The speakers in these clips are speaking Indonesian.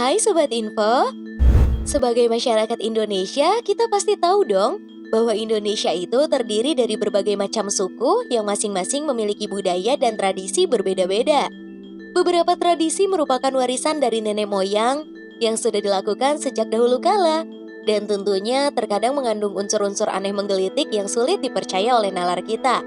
Hai Sobat Info, sebagai masyarakat Indonesia, kita pasti tahu dong bahwa Indonesia itu terdiri dari berbagai macam suku yang masing-masing memiliki budaya dan tradisi berbeda-beda. Beberapa tradisi merupakan warisan dari nenek moyang yang sudah dilakukan sejak dahulu kala, dan tentunya terkadang mengandung unsur-unsur aneh menggelitik yang sulit dipercaya oleh nalar kita.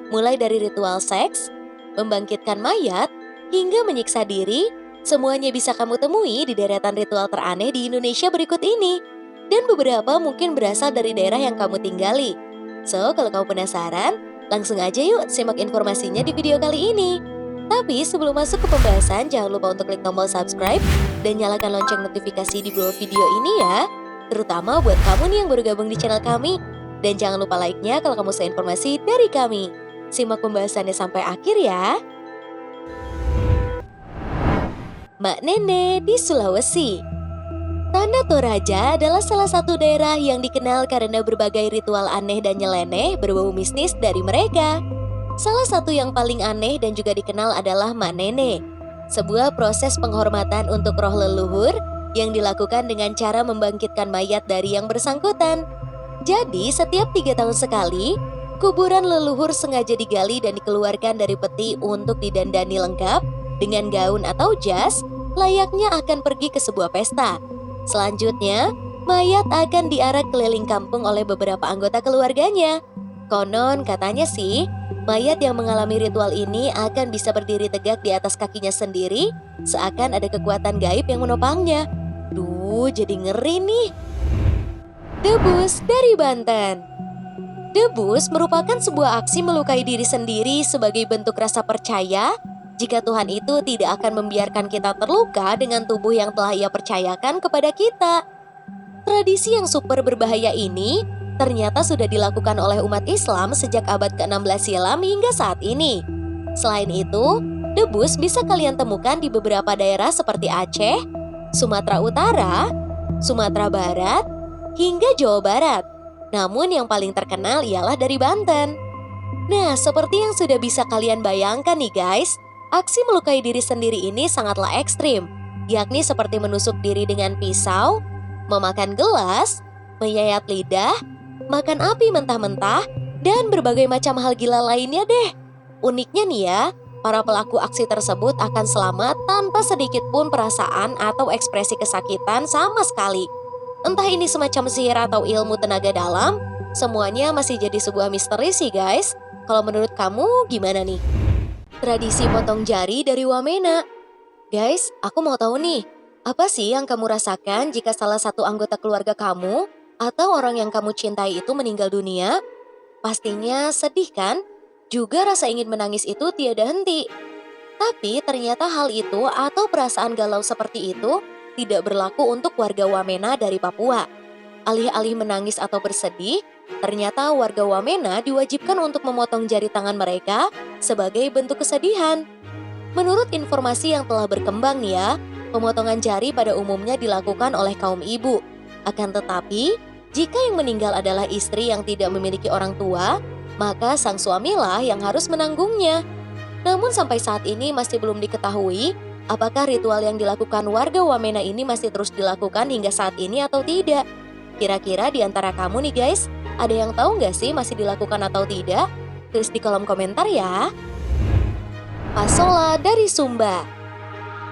Mulai dari ritual seks, membangkitkan mayat, hingga menyiksa diri, semuanya bisa kamu temui di deretan ritual teraneh di Indonesia berikut ini. Dan beberapa mungkin berasal dari daerah yang kamu tinggali. So, kalau kamu penasaran, langsung aja yuk simak informasinya di video kali ini. Tapi sebelum masuk ke pembahasan, jangan lupa untuk klik tombol subscribe dan nyalakan lonceng notifikasi di bawah video ini ya. Terutama buat kamu nih yang baru gabung di channel kami. Dan jangan lupa like-nya kalau kamu suka informasi dari kami. Simak pembahasannya sampai akhir ya. Mak Nene di Sulawesi. Tanah Toraja adalah salah satu daerah yang dikenal karena berbagai ritual aneh dan nyeleneh berbau mistis dari mereka. Salah satu yang paling aneh dan juga dikenal adalah Mak Nene, sebuah proses penghormatan untuk roh leluhur yang dilakukan dengan cara membangkitkan mayat dari yang bersangkutan. Jadi setiap 3 tahun sekali, kuburan leluhur sengaja digali dan dikeluarkan dari peti untuk didandani lengkap dengan gaun atau jas, layaknya akan pergi ke sebuah pesta. Selanjutnya, mayat akan diarak keliling kampung oleh beberapa anggota keluarganya. Konon katanya sih, mayat yang mengalami ritual ini akan bisa berdiri tegak di atas kakinya sendiri, seakan ada kekuatan gaib yang menopangnya. Duh, jadi ngeri nih. Debus dari Banten. Debus merupakan sebuah aksi melukai diri sendiri sebagai bentuk rasa percaya jika Tuhan itu tidak akan membiarkan kita terluka dengan tubuh yang telah Ia percayakan kepada kita. Tradisi yang super berbahaya ini ternyata sudah dilakukan oleh umat Islam sejak abad ke-16 silam hingga saat ini. Selain itu, debus bisa kalian temukan di beberapa daerah seperti Aceh, Sumatera Utara, Sumatera Barat, hingga Jawa Barat. Namun yang paling terkenal ialah dari Banten. Nah, seperti yang sudah bisa kalian bayangkan nih guys, aksi melukai diri sendiri ini sangatlah ekstrim, yakni seperti menusuk diri dengan pisau, memakan gelas, menyayat lidah, makan api mentah-mentah, dan berbagai macam hal gila lainnya deh. Uniknya nih ya, para pelaku aksi tersebut akan selamat tanpa sedikit pun perasaan atau ekspresi kesakitan sama sekali. Entah ini semacam sihir atau ilmu tenaga dalam, semuanya masih jadi sebuah misteri sih guys. Kalau menurut kamu gimana nih? Tradisi potong jari dari Wamena. Guys, aku mau tahu nih, apa sih yang kamu rasakan jika salah satu anggota keluarga kamu atau orang yang kamu cintai itu meninggal dunia? Pastinya sedih kan? Juga rasa ingin menangis itu tiada henti. Tapi ternyata hal itu atau perasaan galau seperti itu tidak berlaku untuk warga Wamena dari Papua. Alih-alih menangis atau bersedih, ternyata warga Wamena diwajibkan untuk memotong jari tangan mereka sebagai bentuk kesedihan. Menurut informasi yang telah berkembang nih ya, pemotongan jari pada umumnya dilakukan oleh kaum ibu. Akan tetapi, jika yang meninggal adalah istri yang tidak memiliki orang tua, maka sang suamilah yang harus menanggungnya. Namun sampai saat ini masih belum diketahui apakah ritual yang dilakukan warga Wamena ini masih terus dilakukan hingga saat ini atau tidak. Kira-kira di antara kamu nih guys, ada yang tahu nggak sih masih dilakukan atau tidak? Tulis di kolom komentar ya. Pasola dari Sumba.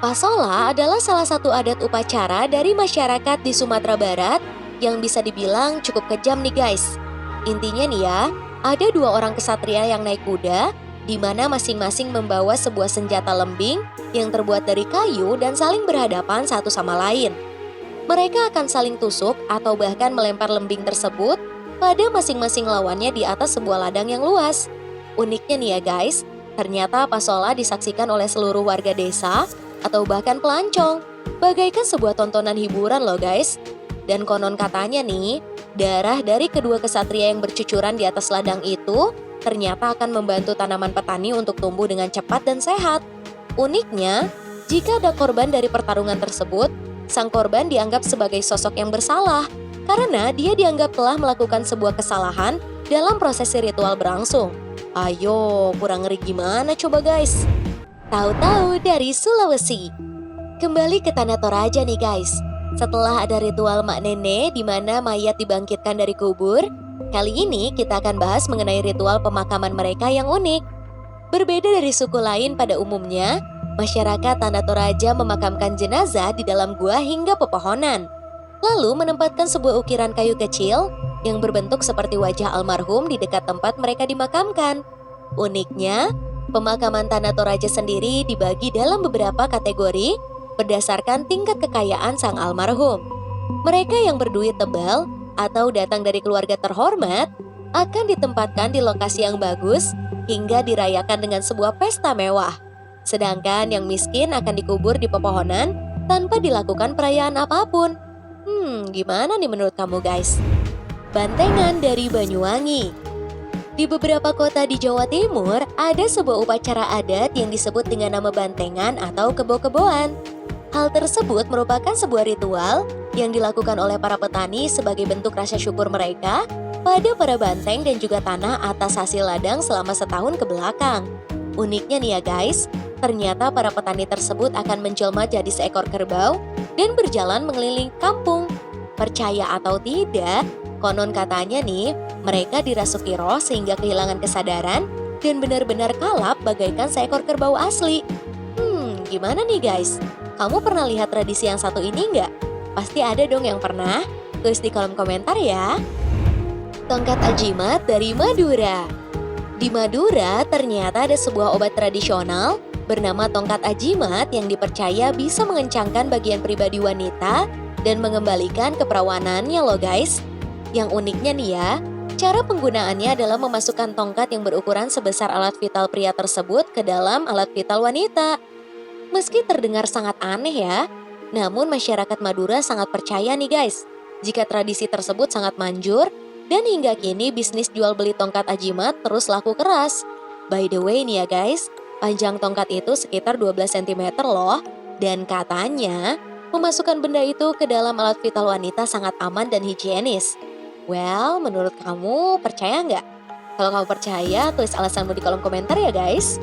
Pasola adalah salah satu adat upacara dari masyarakat di Sumatera Barat yang bisa dibilang cukup kejam nih guys. Intinya nih ya, ada 2 orang kesatria yang naik kuda, di mana masing-masing membawa sebuah senjata lembing yang terbuat dari kayu dan saling berhadapan satu sama lain. Mereka akan saling tusuk atau bahkan melempar lembing tersebut pada masing-masing lawannya di atas sebuah ladang yang luas. Uniknya nih ya guys, ternyata pasola disaksikan oleh seluruh warga desa atau bahkan pelancong, bagaikan sebuah tontonan hiburan loh guys. Dan konon katanya nih, darah dari kedua kesatria yang bercucuran di atas ladang itu ternyata akan membantu tanaman petani untuk tumbuh dengan cepat dan sehat. Uniknya, jika ada korban dari pertarungan tersebut, sang korban dianggap sebagai sosok yang bersalah karena dia dianggap telah melakukan sebuah kesalahan dalam prosesi ritual berlangsung. Ayo, kurang ngeri gimana coba guys? Tahu-tahu dari Sulawesi. Kembali ke Tanah Toraja nih guys. Setelah ada ritual mak nenek di mana mayat dibangkitkan dari kubur, kali ini kita akan bahas mengenai ritual pemakaman mereka yang unik. Berbeda dari suku lain pada umumnya, masyarakat Tanah Toraja memakamkan jenazah di dalam gua hingga pepohonan. Lalu menempatkan sebuah ukiran kayu kecil yang berbentuk seperti wajah almarhum di dekat tempat mereka dimakamkan. Uniknya, pemakaman Tanah Toraja sendiri dibagi dalam beberapa kategori berdasarkan tingkat kekayaan sang almarhum. Mereka yang berduit tebal atau datang dari keluarga terhormat akan ditempatkan di lokasi yang bagus hingga dirayakan dengan sebuah pesta mewah. Sedangkan yang miskin akan dikubur di pepohonan tanpa dilakukan perayaan apapun. Gimana nih menurut kamu guys? Bantengan dari Banyuwangi. Di beberapa kota di Jawa Timur ada sebuah upacara adat yang disebut dengan nama bantengan atau kebo-keboan. Hal tersebut merupakan sebuah ritual yang dilakukan oleh para petani sebagai bentuk rasa syukur mereka pada para banteng dan juga tanah atas hasil ladang selama setahun ke belakang. Uniknya nih ya guys, ternyata para petani tersebut akan menjelma jadi seekor kerbau dan berjalan mengelilingi kampung. Percaya atau tidak, konon katanya nih, mereka dirasuki roh sehingga kehilangan kesadaran dan benar-benar kalap bagaikan seekor kerbau asli. Gimana nih guys? Kamu pernah lihat tradisi yang satu ini nggak? Pasti ada dong yang pernah. Tulis di kolom komentar ya. Tongkat ajimat dari Madura. Di Madura ternyata ada sebuah obat tradisional bernama tongkat ajimat yang dipercaya bisa mengencangkan bagian pribadi wanita dan mengembalikan keperawanannya loh guys. Yang uniknya nih ya, cara penggunaannya adalah memasukkan tongkat yang berukuran sebesar alat vital pria tersebut ke dalam alat vital wanita. Meski terdengar sangat aneh ya, namun masyarakat Madura sangat percaya nih guys, jika tradisi tersebut sangat manjur dan hingga kini bisnis jual beli tongkat ajimat terus laku keras. By the way nih ya guys, panjang tongkat itu sekitar 12 cm loh, dan katanya memasukkan benda itu ke dalam alat vital wanita sangat aman dan higienis. Well, menurut kamu percaya nggak? Kalau kamu percaya, tulis alasanmu di kolom komentar ya guys.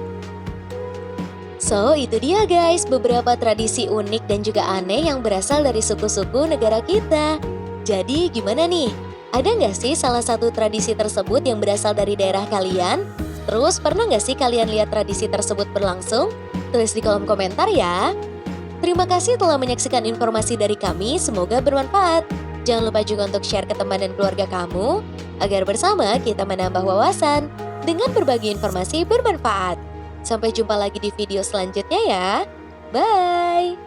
So, itu dia guys, beberapa tradisi unik dan juga aneh yang berasal dari suku-suku negara kita. Jadi gimana nih? Ada nggak sih salah satu tradisi tersebut yang berasal dari daerah kalian? Terus pernah nggak sih kalian lihat tradisi tersebut berlangsung? Tulis di kolom komentar ya. Terima kasih telah menyaksikan informasi dari kami, semoga bermanfaat. Jangan lupa juga untuk share ke teman dan keluarga kamu, agar bersama kita menambah wawasan dengan berbagi informasi bermanfaat. Sampai jumpa lagi di video selanjutnya ya. Bye!